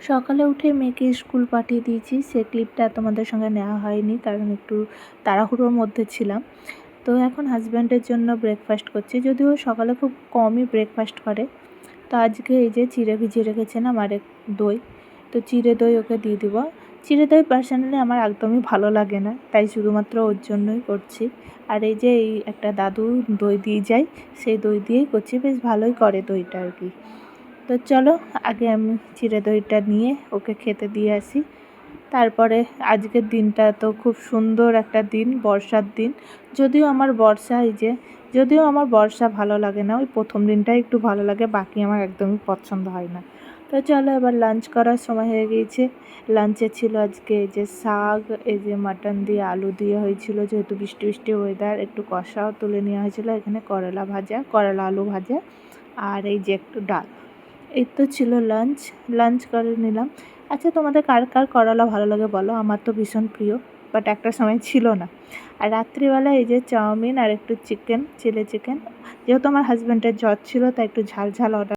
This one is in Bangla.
সকালে উঠে মেয়েকে স্কুল পাঠিয়ে দিয়েছি, সে ক্লিপটা তোমাদের সঙ্গে নেওয়া হয়নি কারণ একটু তাড়াহুড়োর মধ্যে ছিলাম। তো এখন হাজব্যান্ডের জন্য ব্রেকফাস্ট করছি, যদিও সকালে খুব কমই ব্রেকফাস্ট করে। তো আজকে এই যে চিড়ে ভিজিয়ে রেখেছিলাম আর দই, তো চিড়ে দই ওকে দিয়ে দিব। চিড়ে দই পার্সোনালি আমার একদমই ভালো লাগে না, তাই শুধুমাত্র ওর জন্যই করছি। আর এই যে এই একটা দাদু দই দিয়ে যায়, সেই দই দিয়েই করছি, বেশ ভালোই করে দইটা আর কি। তো চলো আগে আমি চিড়ে দইটা নিয়ে ওকে খেতে দিয়ে আসি। তারপরে আজকের দিনটা তো খুব সুন্দর একটা দিন, বর্ষার দিন। যদিও আমার বর্ষা ভালো লাগে না, ওই প্রথম দিনটাই একটু ভালো লাগে, বাকি আমার একদমই পছন্দ হয় না। তো চলো এবার লাঞ্চ করার সময় হয়ে গিয়েছে। লাঞ্চে ছিল আজকে এই যে শাক, এই যে মাটন দিয়ে আলু দিয়ে হয়েছিল, যেহেতু বৃষ্টি বৃষ্টি ওয়েদার, একটু কষাও তুলে নেওয়া হয়েছিল, এখানে করলা আলু ভাজা, আর এই যে একটু ডাল। এই তো ছিল লাঞ্চ করে নিলাম। আচ্ছা, তোমাদের কার কার করলা ভালো লাগে বলো? আমার তো ভীষণ প্রিয়, বাট একটা সময় ছিল না। আর রাত্রিবেলা এই যে চাউমিন আর একটু চিলি চিকেন, যেহেতু আমার হাজব্যান্ডের জ্বর ছিল তাই একটু ঝাল ঝাল অর্ডার